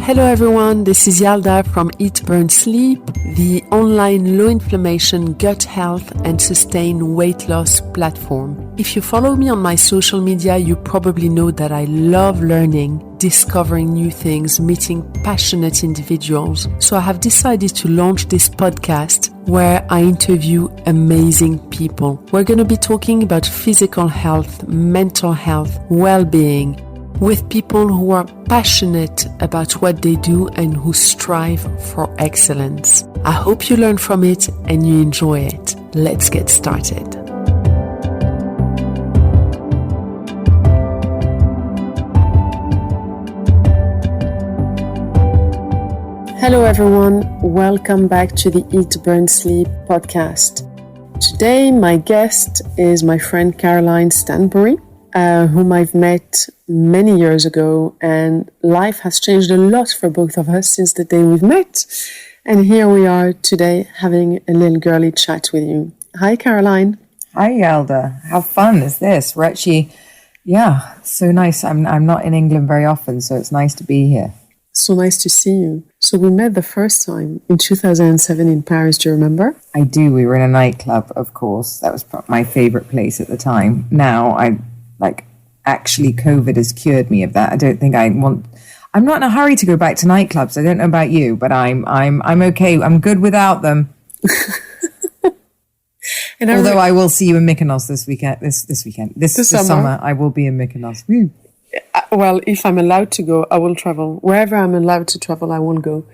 Hello everyone, this is Yalda from Eat, Burn, Sleep, the online low inflammation, gut health and sustained weight loss platform. If you follow me on my social media, you probably know that I love learning, discovering new things, meeting passionate individuals. So I have decided to launch this podcast where I interview amazing people. We're going to be talking about physical health, mental health, well-being, with people who are passionate about what they do and who strive for excellence. I hope you learn from it and you enjoy it. Let's get started. Hello everyone, welcome back to the Eat, Burn, Sleep podcast. Today my guest is my friend Caroline Stanbury, whom I've met many years ago, and life has changed a lot for both of us since the day we've met. And here we are today having a little girly chat with you. Hi, Caroline. Hi, Yalda. How fun is this? We're actually, so nice. I'm not in England very often, so it's nice to be here. So nice to see you. So we met the first time in 2007 in Paris, do you remember? I do. We were in a nightclub, of course. That was my favorite place at the time. Now, actually COVID has cured me of that. I don't think I'm not in a hurry to go back to nightclubs. I don't know about you, but I'm okay. I'm good without them. Although I will see you in Mykonos this summer. I will be in Mykonos. Woo. Well, if I'm allowed to go, I will travel. Wherever I'm allowed to travel, I won't go.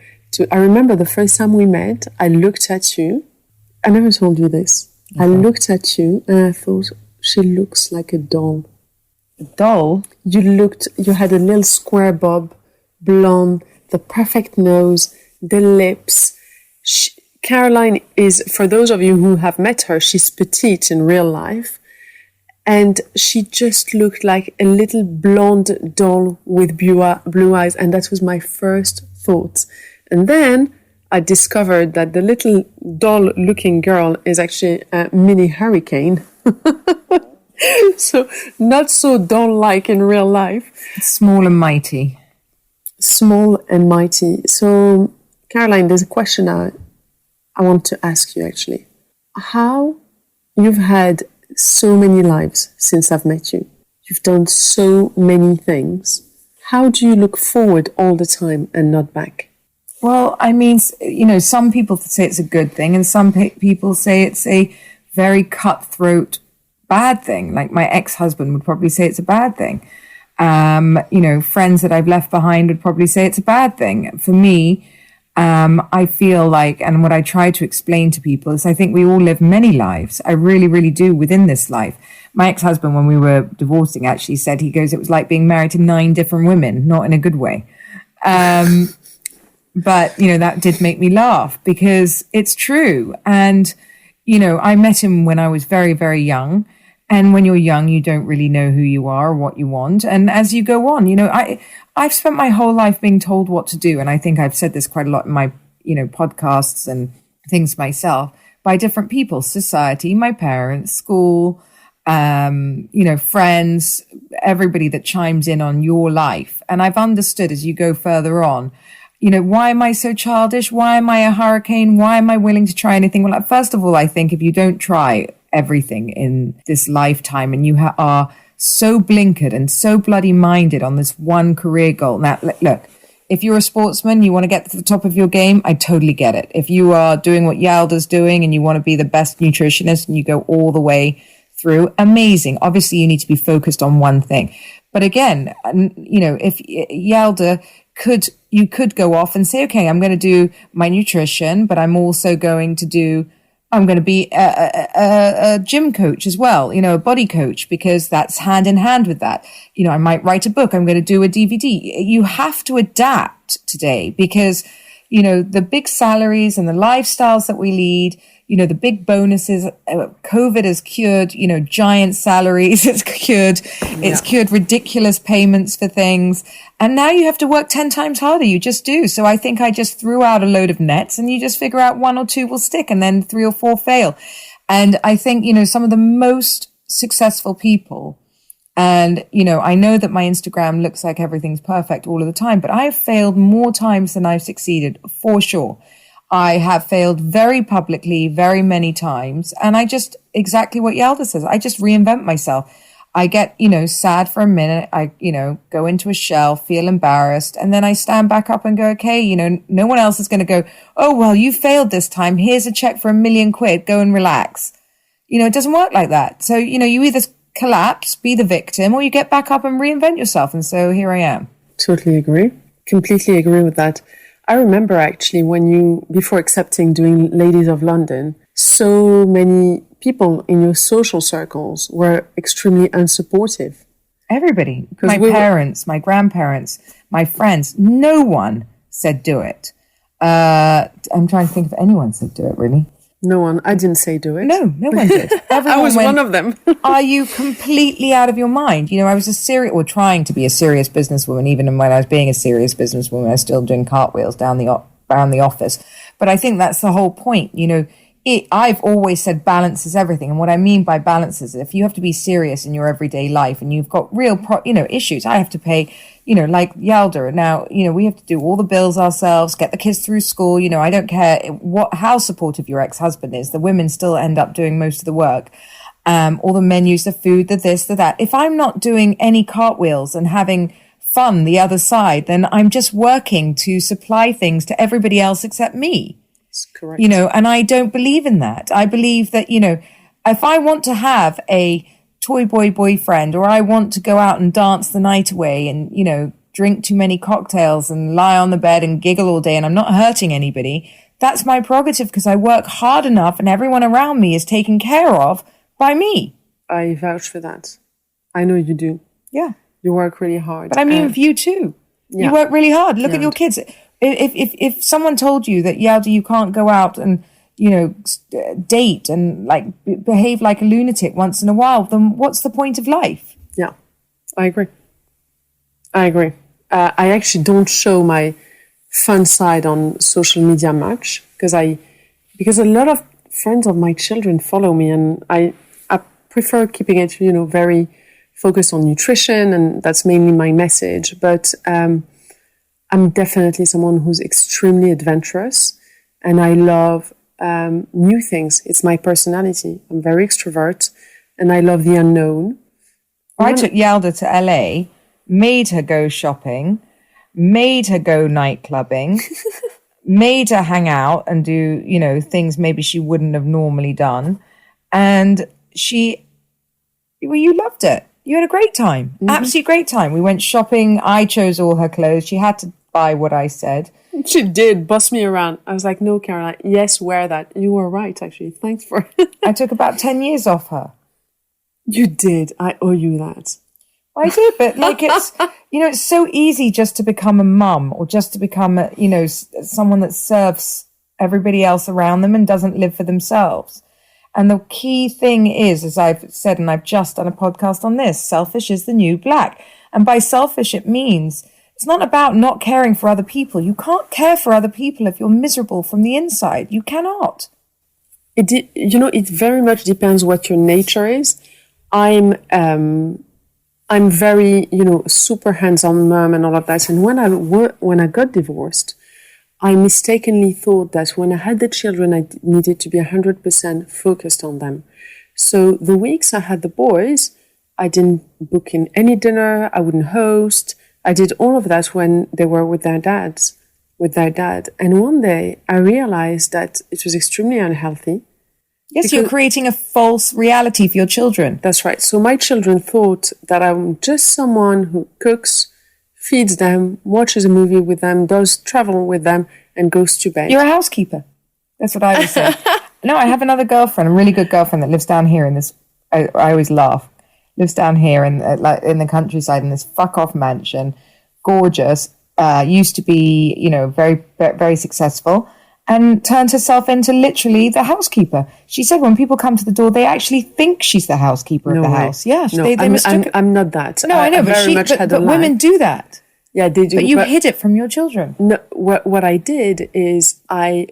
I remember the first time we met, I looked at you. I never told you this. Okay. I looked at you and I thought, she looks like a doll. A doll? You had a little square bob, blonde, the perfect nose, the lips. Caroline is, for those of you who have met her, she's petite in real life. And she just looked like a little blonde doll with blue eyes. And that was my first thought. And then I discovered that the little doll-looking girl is actually a mini hurricane. So not so doll-like in real life. Small and mighty. Small and mighty. So, Caroline, there's a question I want to ask you, actually. How you've had so many lives since I've met you. You've done so many things. How do you look forward all the time and not back? Well, I mean, some people say it's a good thing and some people say it's a very cutthroat bad thing. Like my ex-husband would probably say it's a bad thing. Friends that I've left behind would probably say it's a bad thing. For me, I feel like, and what I try to explain to people is I think we all live many lives. I really, really do within this life. My ex-husband, when we were divorcing, actually said, it was like being married to 9 different women, not in a good way. But, that did make me laugh because it's true. And, I met him when I was very, very young. And when you're young, you don't really know who you are or what you want. And as you go on, I've spent my whole life being told what to do. And I think I've said this quite a lot in my, podcasts and things myself by different people, society, my parents, school, friends, everybody that chimes in on your life. And I've understood as you go further on, why am I so childish? Why am I a hurricane? Why am I willing to try anything? Well, first of all, I think if you don't try everything in this lifetime and you are so blinkered and so bloody minded on this one career goal. Now, look, if you're a sportsman, you want to get to the top of your game, I totally get it. If you are doing what Yalda's doing and you want to be the best nutritionist and you go all the way through, amazing. Obviously, you need to be focused on one thing. But again, if Yalda you could go off and say, okay, I'm going to do my nutrition, but I'm also going to be a gym coach as well, a body coach, because that's hand in hand with that. I might write a book. I'm going to do a DVD. You have to adapt today because, the big salaries and the lifestyles that we lead, the big bonuses, COVID has cured, giant salaries. It's cured ridiculous payments for things. And now you have to work 10 times harder. You just do. So I think I just threw out a load of nets and you just figure out 1 or 2 will stick and then 3 or 4 fail. And I think, some of the most successful people And, I know that my Instagram looks like everything's perfect all of the time, but I have failed more times than I've succeeded, for sure. I have failed very publicly, very many times. And I just, exactly what Yalda says, I just reinvent myself. I get, sad for a minute. I, go into a shell, feel embarrassed. And then I stand back up and go, okay, no one else is going to go, oh, well, you failed this time. Here's a check for £1 million. Go and relax. It doesn't work like that. So, you either collapse, be the victim, or you get back up and reinvent yourself. And so here I am. Totally agree. Completely agree with that. I remember actually before accepting doing Ladies of London, so many people in your social circles were extremely unsupportive. Everybody. My parents, my grandparents, my friends, no one said do it. I'm trying to think if anyone said do it, really. No one. I didn't say do it. No one did. I was one of them. Are you completely out of your mind? I was trying to be a serious businesswoman. Even when I was being a serious businesswoman, I was still doing cartwheels around the office. But I think that's the whole point. I've always said balance is everything. And what I mean by balance is if you have to be serious in your everyday life and you've got real, issues, I have to pay, like Yalda. Now, we have to do all the bills ourselves, get the kids through school. I don't care how supportive your ex-husband is. The women still end up doing most of the work. All the menus, the food, the this, the that. If I'm not doing any cartwheels and having fun the other side, then I'm just working to supply things to everybody else except me. Correct. And I don't believe in that. I believe that, if I want to have a toy boy boyfriend or I want to go out and dance the night away and, drink too many cocktails and lie on the bed and giggle all day and I'm not hurting anybody, that's my prerogative because I work hard enough and everyone around me is taken care of by me. I vouch for that. I know you do. Yeah. You work really hard. But I mean with you too. Yeah. You work really hard. Look at your kids. If someone told you that, Yalda, you can't go out and, date and behave like a lunatic once in a while, then what's the point of life? Yeah, I agree. I actually don't show my fun side on social media much because a lot of friends of my children follow me and I prefer keeping it, very focused on nutrition and that's mainly my message. But, I'm definitely someone who's extremely adventurous and I love new things. It's my personality. I'm very extrovert and I love the unknown. I took Yalda to LA, made her go shopping, made her go night clubbing, made her hang out and do, things maybe she wouldn't have normally done. And you loved it. You had a great time. Mm-hmm. Absolutely great time. We went shopping. I chose all her clothes. She had to buy what I said. She did boss me around. I was like, no, Caroline, yes, wear that. You were right, actually. Thanks for it. I took about 10 years off her. You did. I owe you that. I did, but it's, it's so easy just to become a mum or just to become, someone that serves everybody else around them and doesn't live for themselves. And the key thing is, as I've said, and I've just done a podcast on this, selfish is the new black. And by selfish, it means it's not about not caring for other people. You can't care for other people if you're miserable from the inside. You cannot. It very much depends what your nature is. I'm very, super hands-on mom and all of that. And when I got divorced, I mistakenly thought that when I had the children, I needed to be 100% focused on them. So the weeks I had the boys, I didn't book in any dinner. I wouldn't host. I did all of that when they were with their dad. And one day I realized that it was extremely unhealthy. Yes, you're creating a false reality for your children. That's right. So my children thought that I'm just someone who cooks, feeds them, watches a movie with them, does travel with them, and goes to bed. You're a housekeeper. That's what I would say. No, I have another girlfriend, a really good girlfriend that lives down here in this, I always laugh, lives down here in the countryside in this fuck-off mansion, gorgeous, used to be, very, very successful, and turned herself into literally the housekeeper. She said when people come to the door, they actually think she's the housekeeper of the house. Yeah, they mistook it. I'm not that. No, I know, but women do that. Yeah, they do. But you hid it from your children. No, what I did is I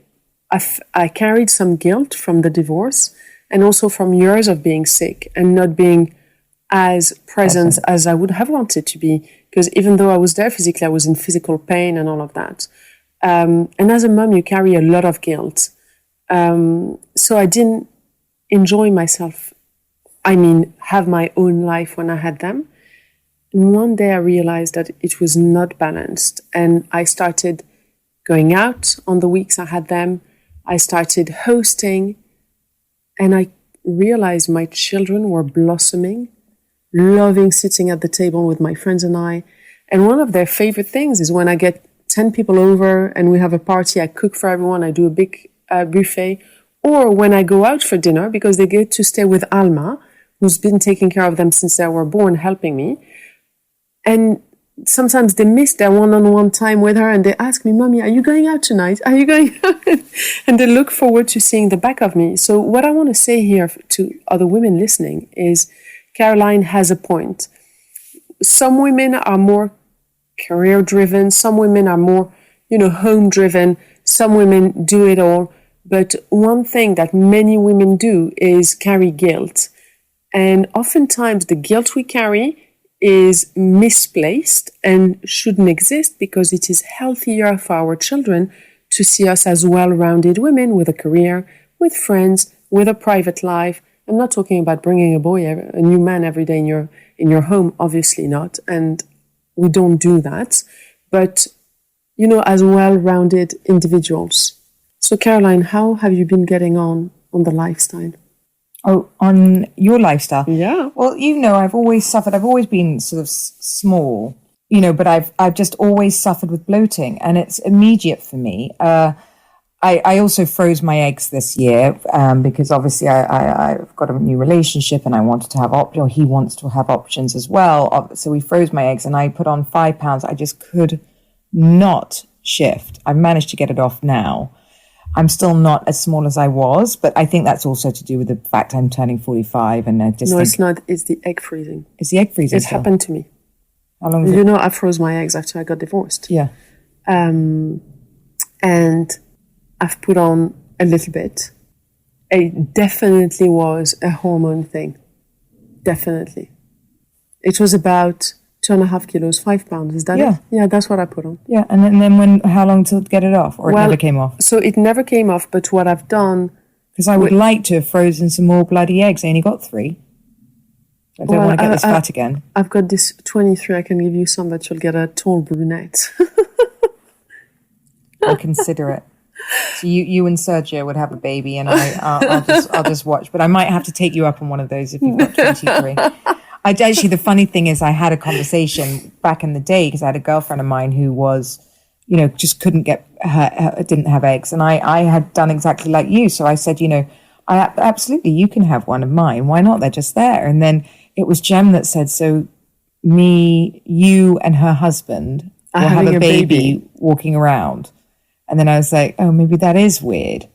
carried some guilt from the divorce and also from years of being sick and not being as present as I would have wanted to be, because even though I was there physically, I was in physical pain and all of that. And as a mom, you carry a lot of guilt. So I didn't enjoy myself. I mean, have my own life when I had them. And one day I realized that it was not balanced. And I started going out on the weeks I had them. I started hosting. And I realized my children were blossoming, loving sitting at the table with my friends and I. And one of their favorite things is when I get 10 people over and we have a party, I cook for everyone, I do a big buffet. Or when I go out for dinner, because they get to stay with Alma, who's been taking care of them since they were born, helping me. And sometimes they miss their one-on-one time with her and they ask me, Mommy, are you going out tonight? Are you going out? And they look forward to seeing the back of me. So what I want to say here to other women listening is Caroline has a point. Some women are more career-driven. Some women are more, home-driven. Some women do it all. But one thing that many women do is carry guilt. And oftentimes the guilt we carry is misplaced and shouldn't exist, because it is healthier for our children to see us as well-rounded women with a career, with friends, with a private life. I'm not talking about bringing a new man every day in your home, obviously not. And we don't do that. But, as well-rounded individuals. So Caroline, how have you been getting on the lifestyle? Oh, on your lifestyle? Yeah. Well, I've always suffered. I've always been sort of small, but I've just always suffered with bloating, and it's immediate for me. I also froze my eggs this year because obviously I've got a new relationship and I wanted to have he wants to have options as well. So we froze my eggs and I put on 5 pounds. I just could not shift. I've managed to get it off now. I'm still not as small as I was, but I think that's also to do with the fact I'm turning 45 and I just it's not. It's the egg freezing. It's the egg freezing. It happened to me. How long did I froze my eggs after I got divorced. Yeah. And I've put on a little bit. It definitely was a hormone thing. Definitely. It was about 2.5 kilos, 5 pounds. Is that it? Yeah, that's what I put on. Yeah, and then how long to get it off? Or it never came off? So it never came off, but what I've done... Because I would like to have frozen some more bloody eggs. I only got 3. I don't want to get this fat again. I've got this 23. I can give you some, but you'll get a tall brunette. I'll consider it. So you and Sergio would have a baby, and I'll just watch. But I might have to take you up on one of those if you've got 23. Actually, the funny thing is, I had a conversation back in the day because I had a girlfriend of mine who was, just couldn't get didn't have eggs, and I had done exactly like you. So I said, absolutely, you can have one of mine. Why not? They're just there. And then it was Jem that said, so me, you, and her husband will have a baby walking around. And then I was like, oh, maybe that is weird.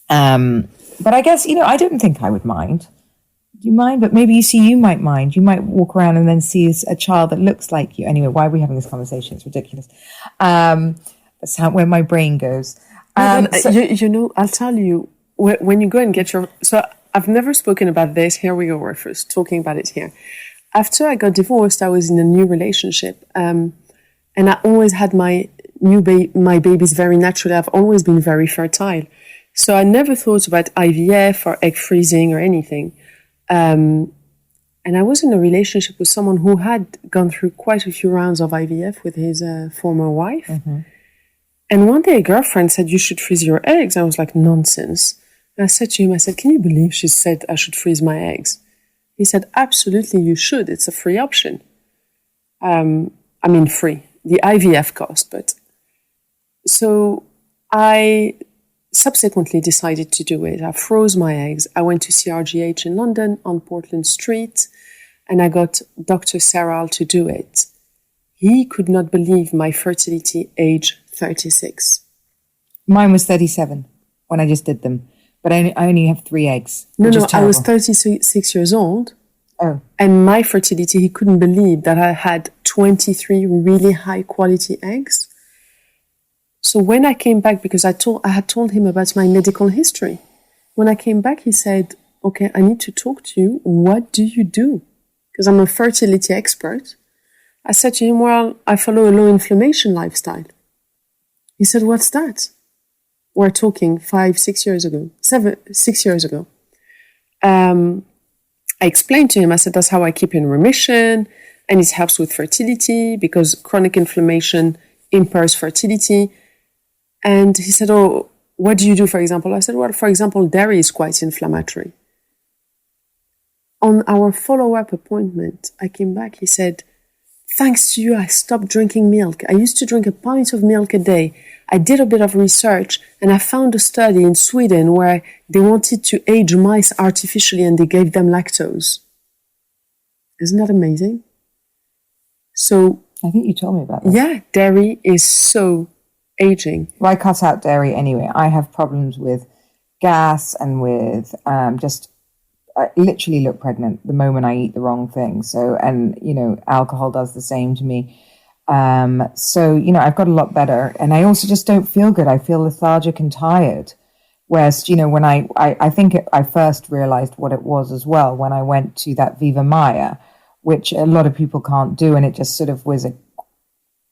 But I guess, I don't think I would mind. Do you mind? But maybe you might mind. You might walk around and then see a child that looks like you. Anyway, why are we having this conversation? It's ridiculous. That's where my brain goes. I'll tell you, when you go and get your... So I've never spoken about this. Here we go. We're first talking about it here. After I got divorced, I was in a new relationship. And I always had my babies very naturally. I've always been very fertile. So I never thought about IVF or egg freezing or anything. And I was in a relationship with someone who had gone through quite a few rounds of IVF with his former wife. Mm-hmm. And one day a girlfriend said, you should freeze your eggs. I was like, nonsense. And I said to him, can you believe she said I should freeze my eggs? He said, absolutely, you should. It's a free option. Free. The IVF cost, but... So I subsequently decided to do it. I froze my eggs. I went to CRGH in London on Portland Street, and I got Dr. Saral to do it. He could not believe my fertility age 36. Mine was 37 when I just did them, but I only have 3 eggs. No, I was 36 years old. Oh. And my fertility, he couldn't believe that I had 23 really high quality eggs. So when I came back, because I had told him about my medical history, when I came back, he said, okay, I need to talk to you. What do you do? because I'm a fertility expert. I said to him, well, I follow a low inflammation lifestyle. He said, what's that? We're talking 6 years ago. I explained to him, I said, that's how I keep in remission, and it helps with fertility because chronic inflammation impairs fertility. And he said, oh, what do you do, for example? I said, well, for example, dairy is quite inflammatory. On our follow-up appointment, I came back, he said, thanks to you, I stopped drinking milk. I used to drink a pint of milk a day. I did a bit of research, and I found a study in Sweden where they wanted to age mice artificially, and they gave them lactose. Isn't that amazing? So I think you told me about that. Yeah, dairy is so aging. Well, I cut out dairy anyway. I have problems with gas and with I literally look pregnant the moment I eat the wrong thing. So, and, alcohol does the same to me. So, I've got a lot better. And I also just don't feel good. I feel lethargic and tired. Whereas, when I think I first realized what it was as well when I went to that Viva Maya, which a lot of people can't do. And it just sort of was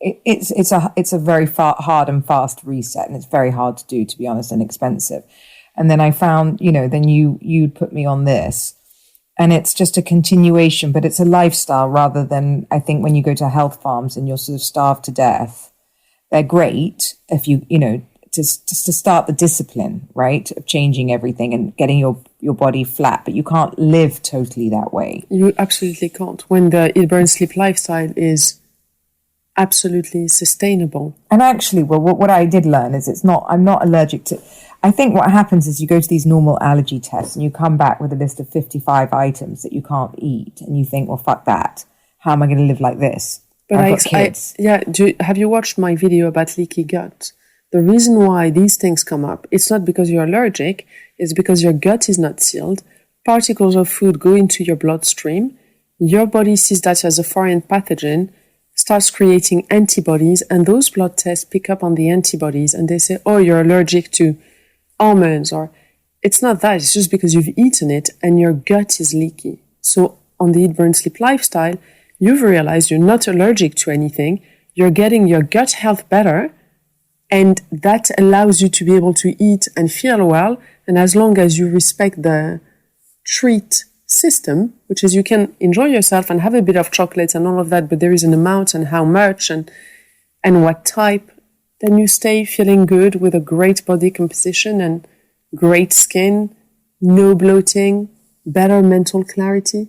it's a very hard and fast reset. And it's very hard to do, to be honest, and expensive. And then I found, then you'd put me on this, and it's just a continuation, but it's a lifestyle rather than, I think, when you go to health farms and you're sort of starved to death. They're great if you, to start the discipline, right, of changing everything and getting your body flat, but you can't live totally that way. You absolutely can't when the eat, burn, sleep lifestyle is absolutely sustainable. And actually, well, what I did learn is I'm not allergic to. I think what happens is you go to these normal allergy tests and you come back with a list of 55 items that you can't eat, and you think, well, fuck that. How am I going to live like this? But I've got kids. Have you watched my video about leaky gut? The reason why these things come up, it's not because you're allergic, it's because your gut is not sealed. Particles of food go into your bloodstream. Your body sees that as a foreign pathogen, starts creating antibodies, and those blood tests pick up on the antibodies, and they say, oh, you're allergic to almonds, or it's not that, it's just because you've eaten it and your gut is leaky. So on the eat, burn, sleep lifestyle, you've realized you're not allergic to anything, you're getting your gut health better, and that allows you to be able to eat and feel well. And as long as you respect the treat system, which is you can enjoy yourself and have a bit of chocolate and all of that, but there is an amount and how much and what type, then you stay feeling good with a great body composition and great skin, no bloating, better mental clarity.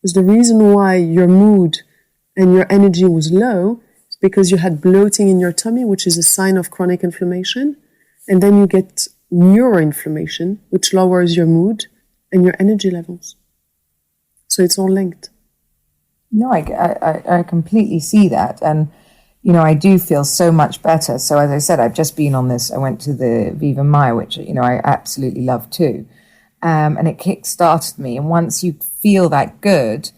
Because the reason why your mood and your energy was low is because you had bloating in your tummy, which is a sign of chronic inflammation. And then you get neuroinflammation, which lowers your mood and your energy levels. So it's all linked. No, I completely see that. And I do feel so much better. So as I said, I've just been on this. I went to the Viva Maya, which, I absolutely love too. And it kick-started me. And once you feel that good,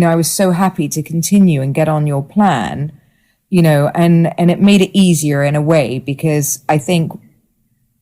I was so happy to continue and get on your plan, and it made it easier in a way, because I think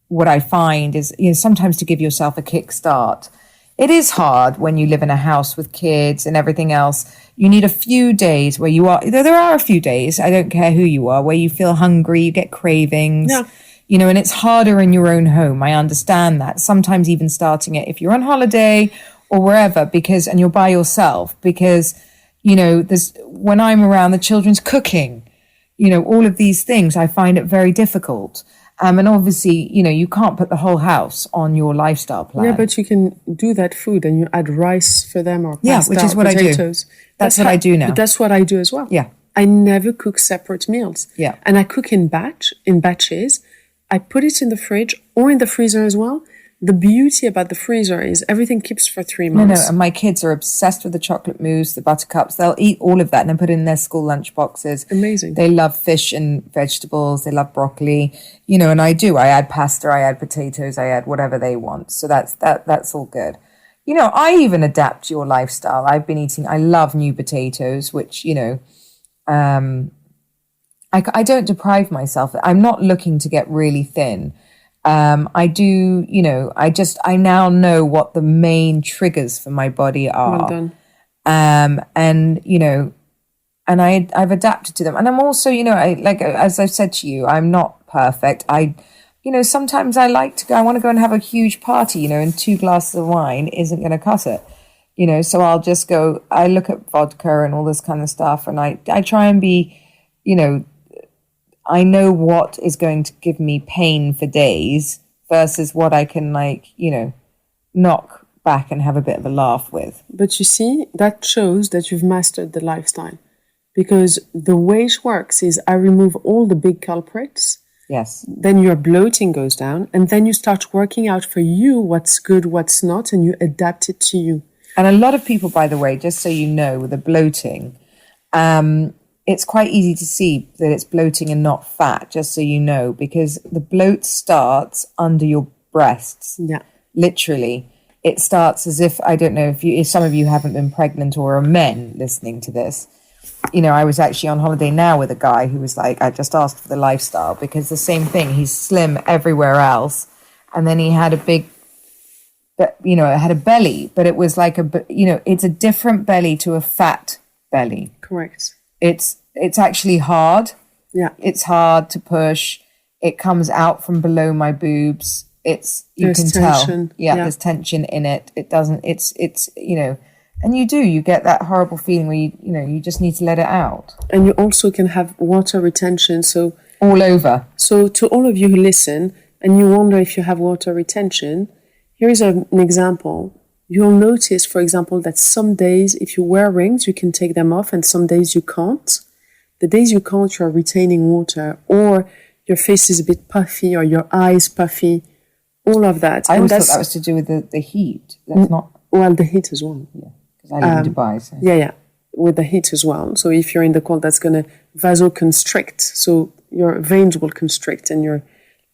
what I find is, sometimes to give yourself a kickstart, it is hard when you live in a house with kids and everything else. You need a few days where there are a few days, I don't care who you are, where you feel hungry, you get cravings, and it's harder in your own home. I understand that. Sometimes even starting it if you're on holiday or wherever, and you're by yourself, because, when I'm around, the children's cooking, all of these things, I find it very difficult. And obviously, you can't put the whole house on your lifestyle plan. Yeah, but you can do that food and you add rice for them or pasta, which is what potatoes. I do. That's what I do now. That's what I do as well. Yeah. I never cook separate meals. Yeah. And I cook in batches. I put it in the fridge or in the freezer as well. The beauty about the freezer is everything keeps for 3 months. No, and my kids are obsessed with the chocolate mousse, the buttercups. They'll eat all of that and then put it in their school lunch boxes. Amazing. They love fish and vegetables. They love broccoli. And I do. I add pasta, I add potatoes, I add whatever they want. So that's all good. I even adapt your lifestyle. I love new potatoes, which, I don't deprive myself. I'm not looking to get really thin. I do, I now know what the main triggers for my body are. Well done. And, and I've adapted to them. And I'm also, as I've said to you, I'm not perfect. Sometimes I want to go and have a huge party, and 2 glasses of wine isn't going to cut it, so I'll just go, I look at vodka and all this kind of stuff. And I try and be, I know what is going to give me pain for days versus what I can knock back and have a bit of a laugh with. But you see, that shows that you've mastered the lifestyle. Because the way it works is I remove all the big culprits. Yes. Then your bloating goes down. And then you start working out for you what's good, what's not, and you adapt it to you. And a lot of people, by the way, just so you know, with the bloating, it's quite easy to see that it's bloating and not fat, just so you know, because the bloat starts under your breasts. Yeah. Literally. It starts as if, I don't know if some of you haven't been pregnant or are men listening to this. I was actually on holiday now with a guy who was like, I just asked for the lifestyle, because the same thing, he's slim everywhere else. And then he had a big, it had a belly, but it was like it's a different belly to a fat belly. Correct. It's actually hard. Yeah. It's hard to push. It comes out from below my boobs. There's tension. Tell. Yeah, there's tension in it. It doesn't, and you get that horrible feeling where you just need to let it out. And you also can have water retention. So all over. So to all of you who listen and you wonder if you have water retention, here is an example. You'll notice, for example, that some days if you wear rings, you can take them off, and some days you can't. The days you can't, you're retaining water, or your face is a bit puffy, or your eyes puffy, all of that. I always thought that was to do with the heat. That's not... Well, the heat as well. Yeah. I live in Dubai. So. Yeah, with the heat as well. So if you're in the cold, that's going to vasoconstrict. So your veins will constrict and you're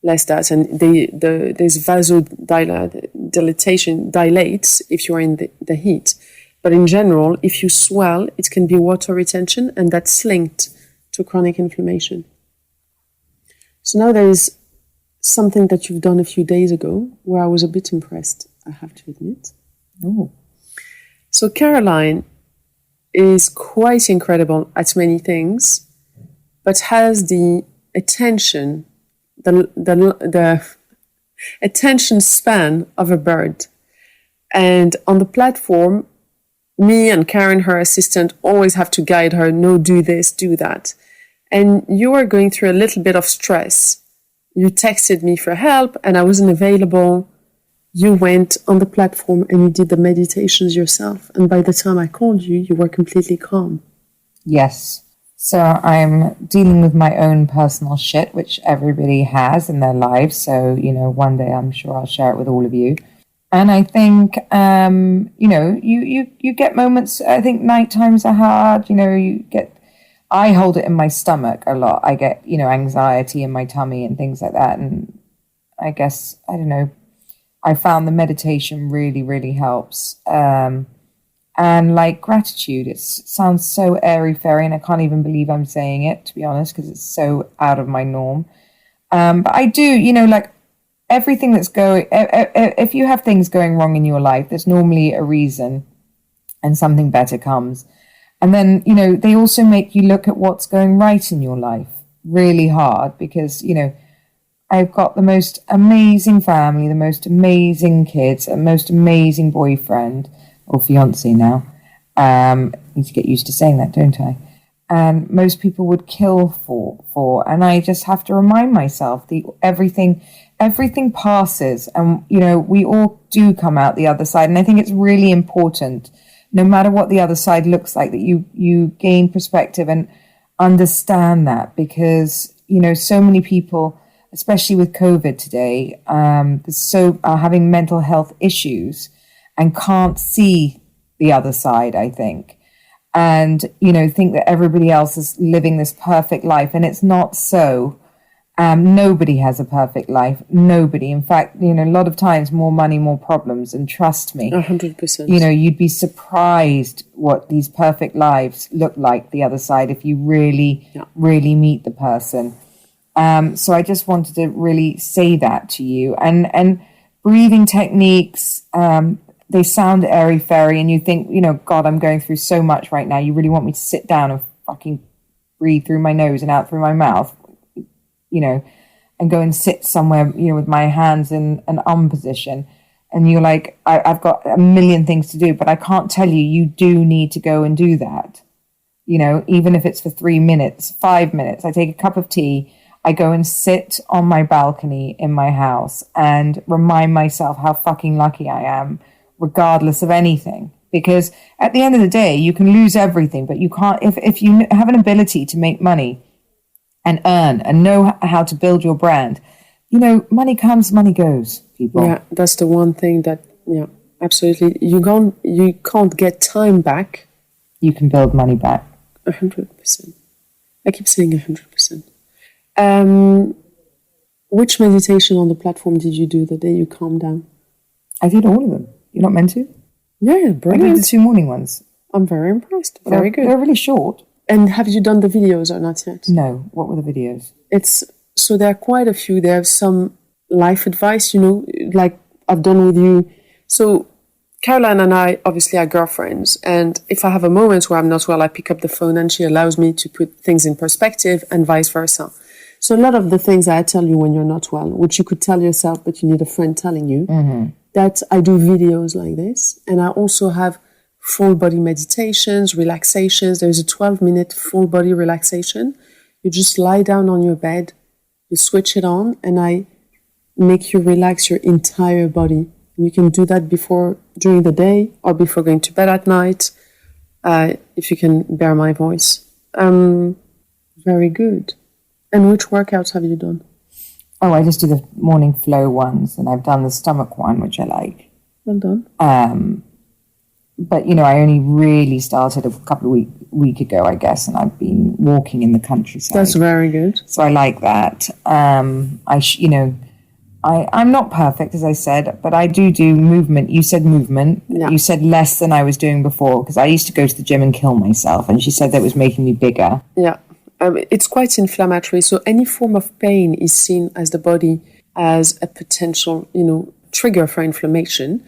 less that. And there's vasodilatation dilates if you're in the heat. But in general, if you swell, it can be water retention, and that's linked to chronic inflammation. So now there is something that you've done a few days ago where I was a bit impressed, I have to admit. Oh. So Caroline is quite incredible at many things, but has the attention, the attention span of a bird. And on the platform, me and Karen, her assistant, always have to guide her, no, do this, do that. And you are going through a little bit of stress. You texted me for help and I wasn't available. You went on the platform and you did the meditations yourself. And by the time I called you, you were completely calm. Yes. So I'm dealing with my own personal shit, which everybody has in their lives. So, one day I'm sure I'll share it with all of you. And I think, you get moments, I think night times are hard, I hold it in my stomach a lot. I get, anxiety in my tummy and things like that. And I guess, I don't know, I found the meditation really, really helps. And like gratitude, it sounds so airy-fairy, and I can't even believe I'm saying it, to be honest, because it's so out of my norm. But I do, like everything that's going, if you have things going wrong in your life, there's normally a reason and something better comes. And then, they also make you look at what's going right in your life really hard because, I've got the most amazing family, the most amazing kids, a most amazing boyfriend or fiance now. Need to get used to saying that, don't I? And most people would kill for. And I just have to remind myself everything passes, and we all do come out the other side. And I think it's really important, no matter what the other side looks like, that you gain perspective and understand that, because so many people, especially with COVID today, are having mental health issues and can't see the other side, I think. And, think that everybody else is living this perfect life. And it's not so. Nobody has a perfect life. Nobody. In fact, a lot of times more money, more problems. And trust me, 100%. You'd be surprised what these perfect lives look like the other side if you really, really meet the person. So I just wanted to really say that to you. And breathing techniques, they sound airy-fairy, and you think, God, I'm going through so much right now. You really want me to sit down and fucking breathe through my nose and out through my mouth, and go and sit somewhere, with my hands in an position. And you're like, I've got a million things to do, but I can't tell you, you do need to go and do that. Even if it's for 3 minutes, 5 minutes, I take a cup of tea, I go and sit on my balcony in my house and remind myself how fucking lucky I am, regardless of anything. Because at the end of the day, you can lose everything, but you can't, if you have an ability to make money and earn and know how to build your brand, money comes, money goes, people. Yeah, that's the one thing that, absolutely. You can't get time back. You can build money back. 100%. I keep saying 100%. Which meditation on the platform did you do the day you calmed down? I did all of them. You're not meant to? Yeah, brilliant. I did the 2 morning ones. I'm very impressed. Very good. They're really short. And have you done the videos or not yet? No. What were the videos? So there are quite a few. There are some life advice, like I've done with you. So Caroline and I obviously are girlfriends. And if I have a moment where I'm not well, I pick up the phone and she allows me to put things in perspective and vice versa. So a lot of the things I tell you when you're not well, which you could tell yourself, but you need a friend telling you, that I do videos like this. And I also have full body meditations, relaxations. There's a 12-minute full body relaxation. You just lie down on your bed, you switch it on, and I make you relax your entire body. And you can do that during the day or before going to bed at night, if you can bear my voice. Very good. And which workouts have you done? Oh, I just do the morning flow ones, and I've done the stomach one, which I like. Well done. But, I only really started a couple of week ago, I guess, and I've been walking in the countryside. That's very good. So I like that. I'm not perfect, as I said, but I do movement. You said movement. Yeah. You said less than I was doing before, because I used to go to the gym and kill myself, and she said that was making me bigger. Yeah. It's quite inflammatory. So any form of pain is seen as the body as a potential, trigger for inflammation.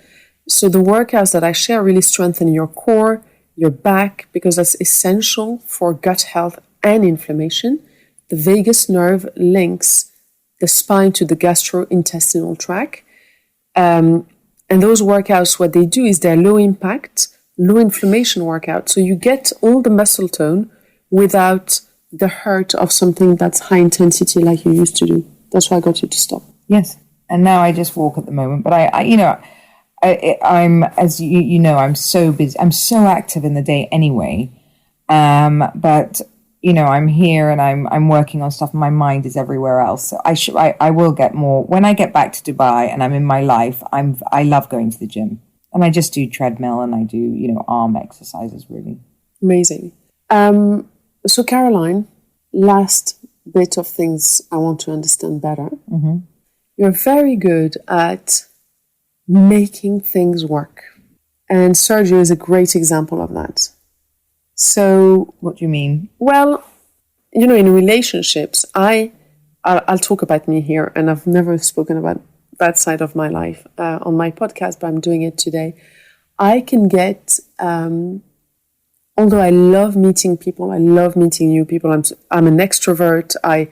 So the workouts that I share really strengthen your core, your back, because that's essential for gut health and inflammation. The vagus nerve links the spine to the gastrointestinal tract. And those workouts, what they do is they're low impact, low inflammation workouts. So you get all the muscle tone without the hurt of something that's high intensity like you used to do. That's why I got you to stop. Yes. And now I just walk at the moment. But I'm, as I'm so busy. I'm so active in the day anyway. But, I'm here and I'm working on stuff. And my mind is everywhere else. So I will get more. When I get back to Dubai and I'm in my life, I love going to the gym. And I just do treadmill and I do, arm exercises, really. Amazing. So Caroline, last bit of things I want to understand better. Mm-hmm. You're very good at making things work. And Sergio is a great example of that. So... What do you mean? Well, in relationships, I'll talk about me here, and I've never spoken about that side of my life on my podcast, but I'm doing it today. I can get... although I love meeting people, I love meeting new people. I'm an extrovert. I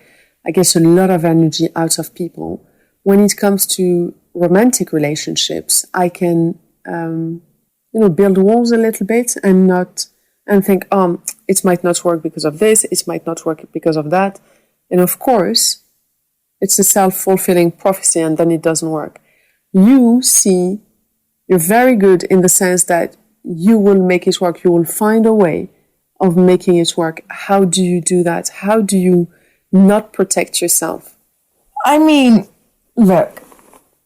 get a lot of energy out of people. When it comes to romantic relationships, I can, build walls a little bit and think, it might not work because of this. It might not work because of that. And of course, it's a self-fulfilling prophecy, and then it doesn't work. You're very good in the sense that you will make it work. You will find a way of making it work. How do you do that? How do you not protect yourself? I mean, look,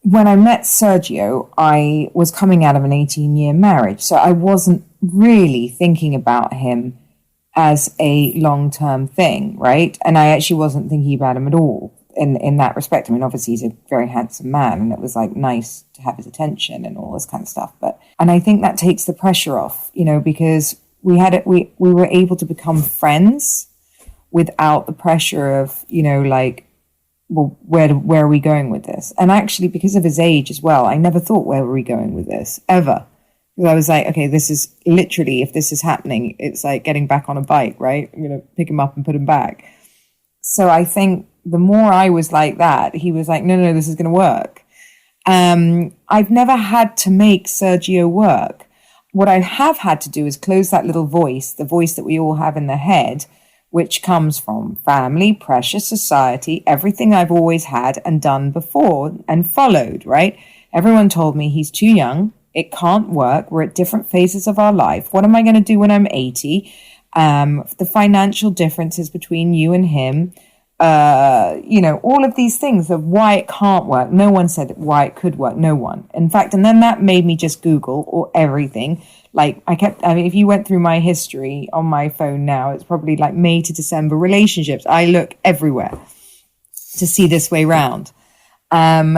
when I met Sergio, I was coming out of an 18-year marriage. So I wasn't really thinking about him as a long-term thing, right? And I actually wasn't thinking about him at all in that respect. I mean, obviously he's a very handsome man and it was like nice to have his attention and all this kind of stuff. And I think that takes the pressure off, because we were able to become friends without the pressure of, well, where are we going with this? And actually, because of his age as well, I never thought, where were we going with this? Ever. Because I was like, okay, this is literally, if this is happening, it's like getting back on a bike, right? I'm going to pick him up and put him back. So I think the more I was like that, he was like, no, this is going to work. I've never had to make Sergio work. What I have had to do is close that little voice, the voice that we all have in the head, which comes from family, pressure, society, everything I've always had and done before and followed, right? Everyone told me he's too young. It can't work. We're at different phases of our life. What am I going to do when I'm 80? The financial differences between you and him, all of these things of why it can't work. No one said why it could work. No one. In fact, and then that made me just Google or everything. Like if you went through my history on my phone now, it's probably like May to December relationships. I look everywhere to see this way round. On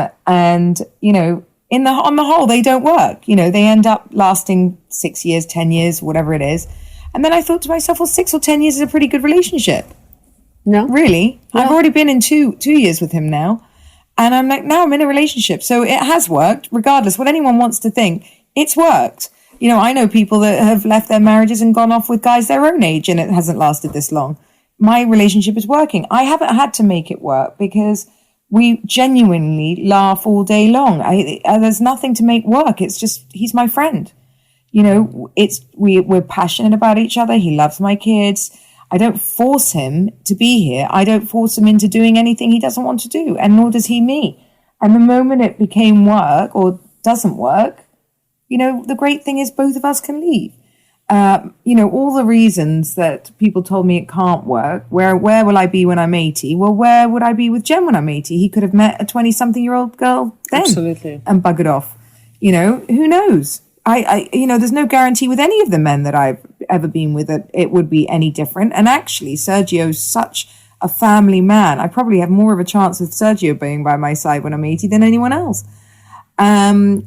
the whole, they don't work. They end up lasting 6 years, 10 years, whatever it is. And then I thought to myself, well, 6 or 10 years is a pretty good relationship. No. Really? Yeah. I've already been in two years with him now. And I'm like, now I'm in a relationship. So it has worked, regardless what anyone wants to think. It's worked. I know people that have left their marriages and gone off with guys their own age and it hasn't lasted this long. My relationship is working. I haven't had to make it work because we genuinely laugh all day long. There's nothing to make work. It's just, he's my friend. We're passionate about each other. He loves my kids. I don't force him to be here. I don't force him into doing anything he doesn't want to do, and nor does he me. And the moment it became work or doesn't work, the great thing is both of us can leave. All the reasons that people told me it can't work, where will I be when I'm 80? Well, where would I be with Jem when I'm 80? He could have met a 20-something-year-old girl then. Absolutely. And buggered off. Who knows? There's no guarantee with any of the men that I've ever been with that it would be any different. And actually, Sergio's such a family man. I probably have more of a chance with Sergio being by my side when I'm 80 than anyone else. And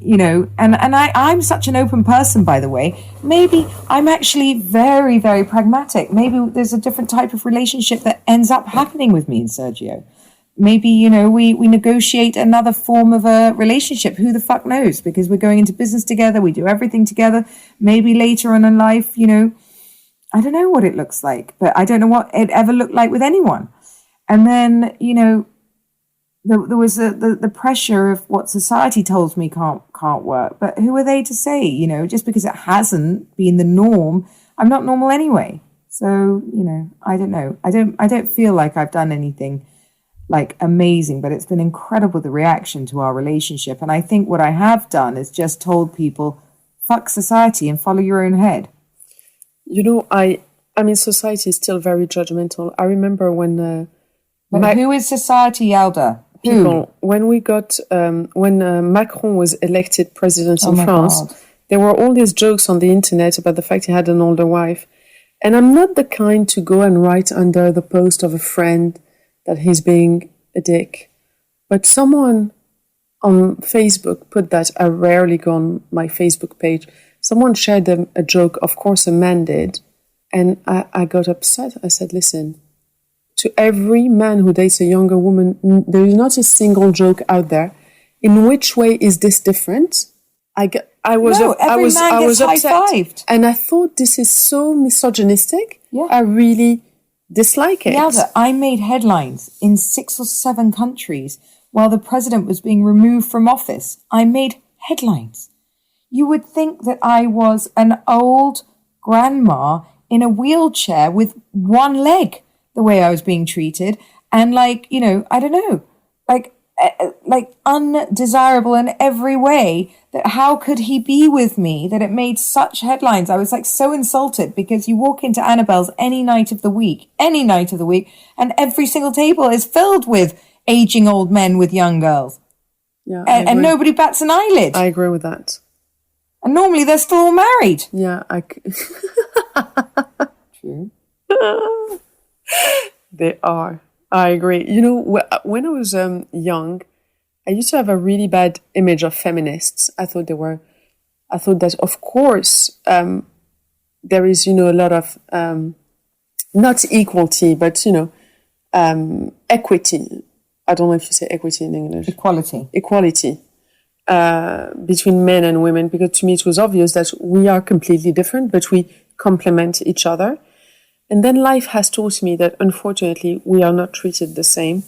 I'm such an open person, by the way. Maybe I'm actually very, very pragmatic. Maybe there's a different type of relationship that ends up happening with me and Sergio. Maybe, we negotiate another form of a relationship. Who the fuck knows? Because we're going into business together. We do everything together. Maybe later on in life, I don't know what it looks like, but I don't know what it ever looked like with anyone. And then, there was the pressure of what society tells me can't work. But who are they to say, just because it hasn't been the norm, I'm not normal anyway. So, I don't know. I don't feel like I've done anything like amazing, but it's been incredible, the reaction to our relationship. And I think what I have done is just told people, fuck society and follow your own head. I mean, society is still very judgmental. I remember when... who is society, Elder? People, when we got... when Macron was elected president in France, God. There were all these jokes on the internet about the fact he had an older wife. And I'm not the kind to go and write under the post of a friend that he's being a dick. But someone on Facebook put that. I rarely go on my Facebook page. Someone shared a joke, of course a man did, and I got upset. I said, listen, to every man who dates a younger woman, there is not a single joke out there. In which way is this different? I was upset. And I thought this is so misogynistic. Yeah. I really dislike it. Yeah, I made headlines in 6 or 7 countries while the president was being removed from office. I made headlines. You would think that I was an old grandma in a wheelchair with one leg, the way I was being treated. And I don't know, like undesirable in every way. That how could he be with me? That it made such headlines. I was so insulted because you walk into Annabelle's any night of the week, and every single table is filled with aging old men with young girls. Yeah, and nobody bats an eyelid. I agree with that. And normally they're still all married. Yeah, True. They are. I agree. When I was young, I used to have a really bad image of feminists. I thought that, of course, there is, a lot of, not equality, but, equity. I don't know if you say equity in English. Equality. between men and women, because to me it was obvious that we are completely different, but we complement each other. And then life has taught me that unfortunately we are not treated the same.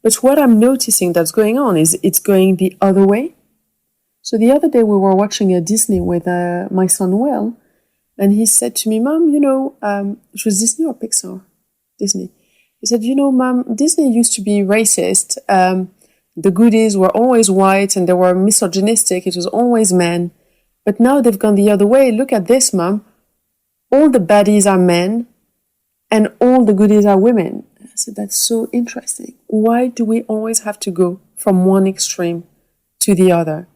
But what I'm noticing that's going on is it's going the other way. So the other day we were watching a Disney with my son Will, and he said to me, Mom, it was Disney or Pixar? Disney. He said, Mom, Disney used to be racist. The goodies were always white and they were misogynistic. It was always men. But now they've gone the other way. Look at this, Mom. All the baddies are men and all the goodies are women. I said, that's so interesting. Why do we always have to go from one extreme to the other?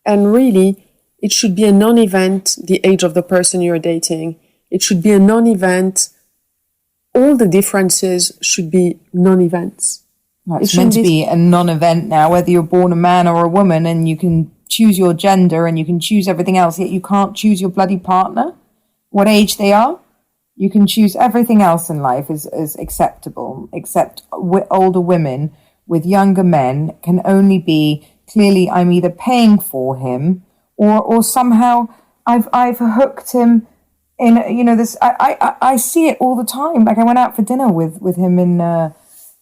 And really, it should be a non-event, the age of the person you're dating. It should be a non-event. All the differences should be non-events. Well, it's meant to be a non-event now, whether you're born a man or a woman, and you can choose your gender and you can choose everything else, yet you can't choose your bloody partner, what age they are. You can choose everything else in life is acceptable, except older women with younger men can only be, clearly I'm either paying for him or somehow I've hooked him in, this, I see it all the time. Like I went out for dinner with him in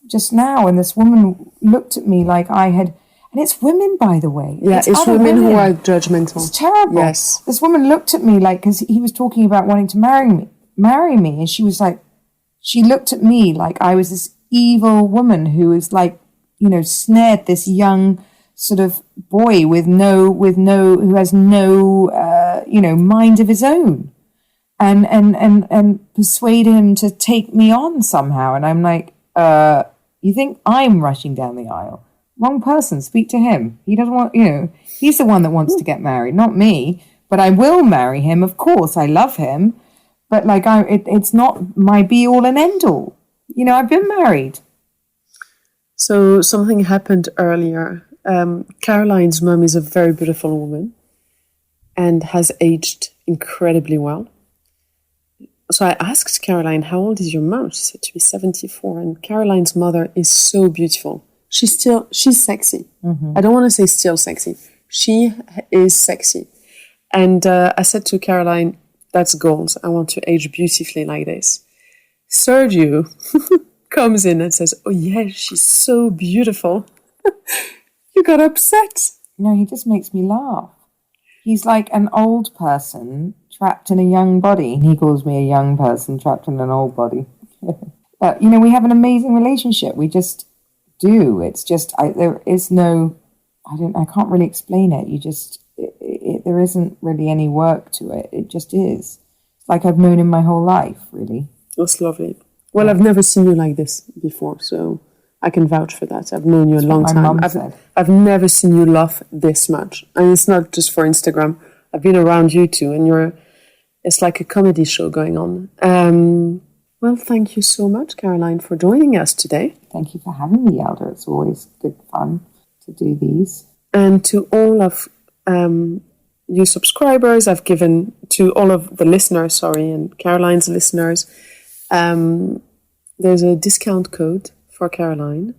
just now, and this woman looked at me like I had, and it's women, by the way. Yeah, it's women who are judgmental. It's terrible. Yes. This woman looked at me like, because he was talking about wanting to marry me, and she was like, she looked at me like I was this evil woman who was like, snared this young sort of boy who has no mind of his own, and persuade him to take me on somehow. And I'm like, you think I'm rushing down the aisle? Wrong person. Speak to him. He doesn't want, he's the one that wants to get married, not me. But I will marry him, of course. I love him. But it's not my be-all and end-all. I've been married. So something happened earlier. Caroline's mum is a very beautiful woman and has aged incredibly well. So I asked Caroline, how old is your mum? She said to me 74. And Caroline's mother is so beautiful. She's sexy. Mm-hmm. I don't want to say still sexy. She is sexy. And I said to Caroline, that's goals. I want to age beautifully like this. Sergio comes in and says, oh yes, she's so beautiful. You got upset. No, he just makes me laugh. He's like an old person trapped in a young body. He calls me a young person trapped in an old body. But, we have an amazing relationship. We just do. It's just, there is no, I can't really explain it. There isn't really any work to it. It just is. It's like I've known him my whole life, really. That's lovely. Well, I've never seen you like this before, so I can vouch for that. I've known you a long time. I've never seen you laugh this much. And it's not just for Instagram. I've been around you too, and it's like a comedy show going on. Well, thank you so much, Caroline, for joining us today. Thank you for having me, Elder. It's always good fun to do these. And to all of you subscribers, I've given to all of the listeners, and Caroline's listeners, there's a discount code for Caroline,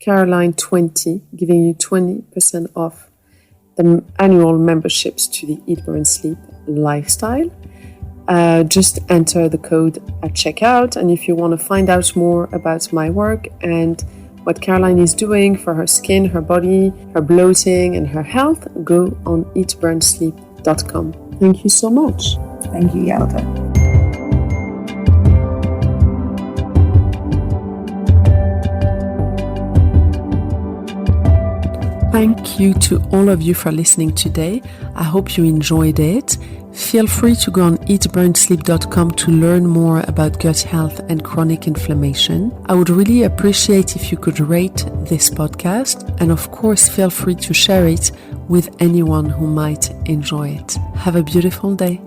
Caroline20, giving you 20% off the annual memberships to the Eat, Burn, Sleep lifestyle. Just enter the code at checkout, and if you want to find out more about my work and what Caroline is doing for her skin, her body, her bloating, and her health, go on eatburnsleep.com. Thank you so much. Thank you, Yelda. Thank you to all of you for listening today. I hope you enjoyed it. Feel free to go on eatburnsleep.com to learn more about gut health and chronic inflammation. I would really appreciate if you could rate this podcast, and of course feel free to share it with anyone who might enjoy it. Have a beautiful day.